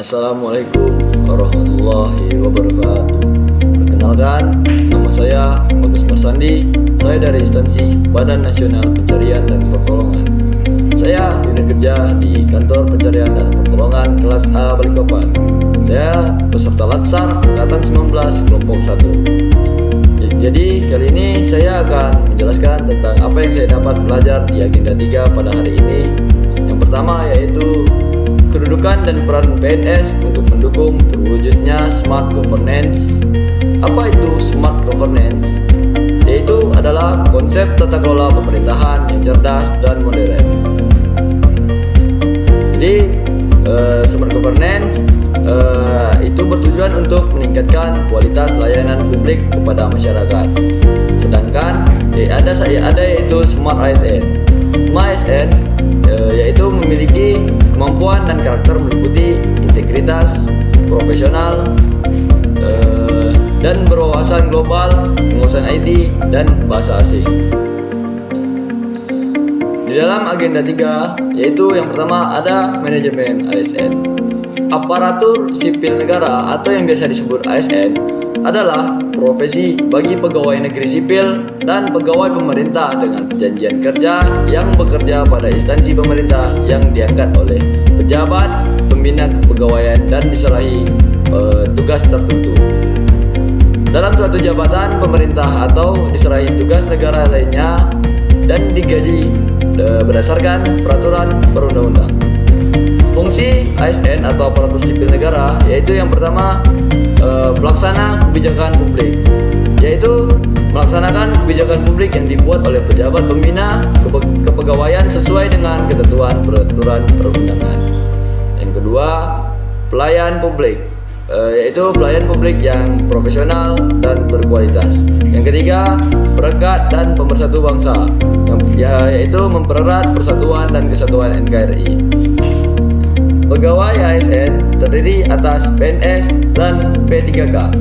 Assalamualaikum warahmatullahi wabarakatuh. Perkenalkan, nama saya Bagus Marsandi. Saya dari instansi Badan Nasional Pencarian dan Pertolongan. Saya unit kerja di Kantor Pencarian dan Pertolongan kelas A Balikpapan. Saya peserta Latsar Angkatan 19 kelompok 1. Jadi kali ini saya akan menjelaskan tentang apa yang saya dapat belajar di agenda 3 pada hari ini. Yang pertama yaitu kedudukan dan peran PNS untuk mendukung terwujudnya smart governance. Apa itu smart governance? Yaitu adalah konsep tata kelola pemerintahan yang cerdas dan modern. Jadi smart governance itu bertujuan untuk meningkatkan kualitas layanan publik kepada masyarakat. Sedangkan ada yaitu smart ASN. Smart ASN yaitu memiliki kemampuan dan karakter meliputi integritas, profesional, dan berwawasan global, penguasaan IT, dan bahasa asing. Di dalam agenda 3, yaitu yang pertama ada manajemen ASN. Aparatur sipil negara atau yang biasa disebut ASN adalah profesi bagi pegawai negeri sipil dan pegawai pemerintah dengan perjanjian kerja yang bekerja pada instansi pemerintah yang diangkat oleh pejabat pembina kepegawaian dan diserahi tugas tertentu dalam suatu jabatan pemerintah atau diserahi tugas negara lainnya dan digaji berdasarkan peraturan perundang-undang. Fungsi ASN atau aparatur sipil negara yaitu yang pertama pelaksana kebijakan publik, yaitu melaksanakan kebijakan publik yang dibuat oleh pejabat pembina kepegawaian sesuai dengan ketentuan peraturan perundangan. Yang kedua, pelayan publik, yaitu pelayan publik yang profesional dan berkualitas. Yang ketiga, perekat dan pemersatu bangsa, yaitu mempererat persatuan dan kesatuan NKRI. Pegawai ASN terdiri atas PNS dan P3K.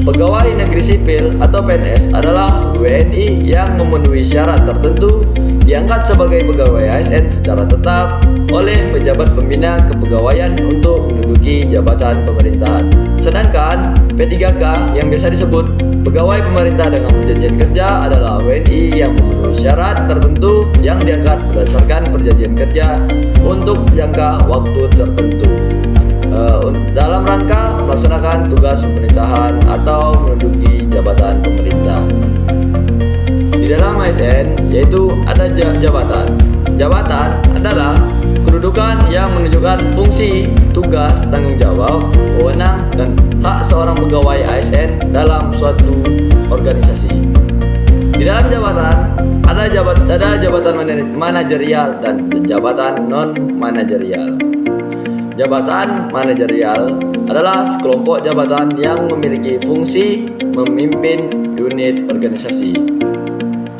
Pegawai negeri sipil atau PNS adalah WNI yang memenuhi syarat tertentu diangkat sebagai pegawai ASN secara tetap oleh pejabat pembina kepegawaian untuk menduduki jabatan pemerintahan. Sedangkan P3K yang biasa disebut pegawai pemerintah dengan perjanjian kerja adalah WNI yang memenuhi syarat tertentu yang diangkat berdasarkan perjanjian kerja untuk jangka waktu tertentu dalam rangka melaksanakan tugas pemerintahan atau menduduki jabatan pemerintah. Di dalam ASN yaitu ada jabatan. Jabatan adalah kedudukan yang menunjukkan fungsi, tugas, tanggung jawab, wewenang, dan hak seorang pegawai ASN dalam suatu organisasi. Di dalam jabatan ada jabatan manajerial dan jabatan non-manajerial. Jabatan manajerial adalah sekelompok jabatan yang memiliki fungsi memimpin unit organisasi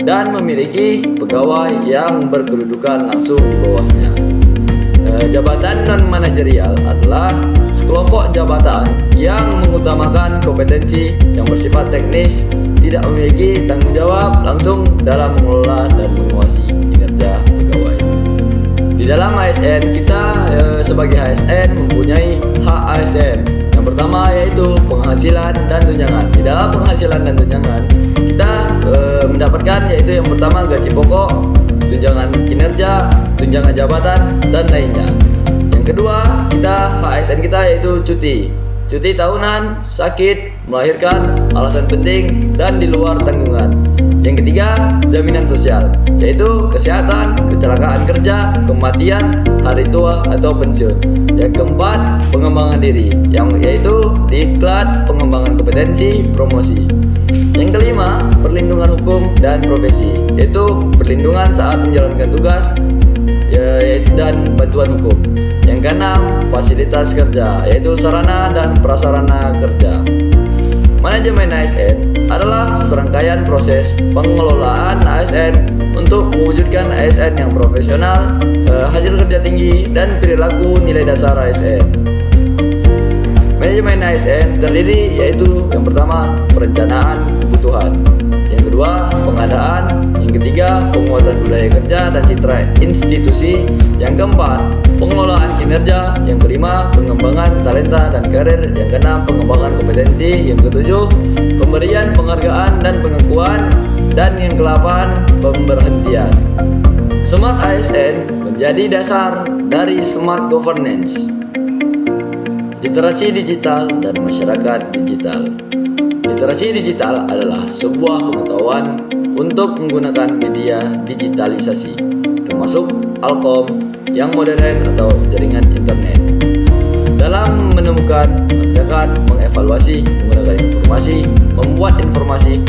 dan memiliki pegawai yang berkedudukan langsung di bawahnya. Jabatan non-manajerial adalah sekelompok jabatan yang mengutamakan kompetensi yang bersifat teknis, tidak memiliki tanggung jawab langsung dalam mengelola dan menguasai kinerja pegawai. Di dalam ASN kita sebagai ASN mempunyai hak ASN. Yang pertama yaitu penghasilan dan tunjangan. Di dalam penghasilan dan tunjangan kita mendapatkan yaitu yang pertama gaji pokok, tunjangan kinerja, tunjangan jabatan, dan lainnya. Yang kedua, hak ASN kita yaitu cuti tahunan, sakit, melahirkan, alasan penting, dan di luar tanggungan. Yang ketiga, jaminan sosial, yaitu kesehatan, kecelakaan kerja, kematian, hari tua, atau pensiun. Yang keempat, pengembangan diri, yaitu diklat, pengembangan kompetensi, promosi. Yang kelima, perlindungan hukum dan profesi, yaitu perlindungan saat menjalankan tugas dan bantuan hukum. Yang keenam, fasilitas kerja, yaitu sarana dan prasarana kerja. Manajemen ASN adalah serangkaian proses pengelolaan ASN untuk mewujudkan ASN yang profesional, hasil kerja tinggi, dan perilaku nilai dasar ASN. Manajemen ASN terdiri yaitu yang pertama perencanaan kebutuhan, yang kedua, pengadaan. Yang ketiga, penguatan budaya kerja dan citra institusi. Yang keempat, pengelolaan kinerja. Yang kelima, pengembangan talenta dan karir. Yang keenam, pengembangan kompetensi. Yang ketujuh, pemberian penghargaan dan pengakuan. Dan yang ke-8, pemberhentian. Smart ASN menjadi dasar dari smart governance, literasi digital dan masyarakat digital. Literasi digital adalah sebuah pengetahuan untuk menggunakan media digitalisasi, termasuk Alkom yang modern atau jaringan internet, dalam menemukan, mengerjakan, mengevaluasi, menggunakan informasi, membuat informasi,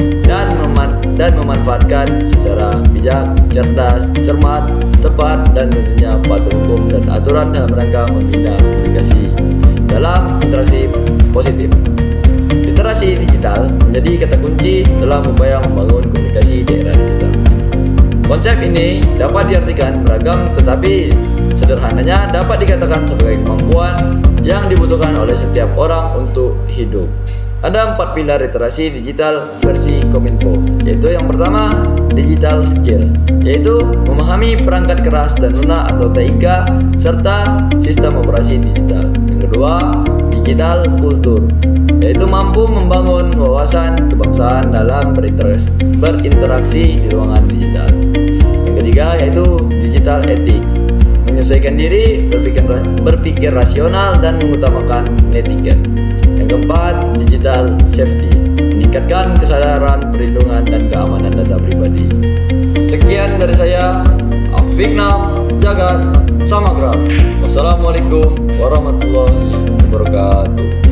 dan memanfaatkan secara bijak, cerdas, cermat, tepat, dan tentunya patuh hukum dan aturan dalam rangka membina komunikasi dalam interaksi positif. Literasi digital menjadi kata kunci dalam upaya membangun komunikasi di era digital. Konsep ini dapat diartikan beragam, tetapi sederhananya dapat dikatakan sebagai kemampuan yang dibutuhkan oleh setiap orang untuk hidup. Ada 4 pilar literasi digital versi Kominfo, yaitu yang pertama, digital skill, yaitu memahami perangkat keras dan lunak atau TIK serta sistem operasi digital. Yang kedua, digital kultur, yaitu mampu membangun wawasan kebangsaan dalam berinteraksi di ruangan digital. Yang ketiga, yaitu digital ethics, menyesuaikan diri, berpikir rasional dan mengutamakan netiquette. Yang keempat, digital safety, meningkatkan kesadaran perlindungan dan keamanan data pribadi. Sekian dari saya, Afiknam Jagat Samagra. Wassalamualaikum warahmatullahi wabarakatuh.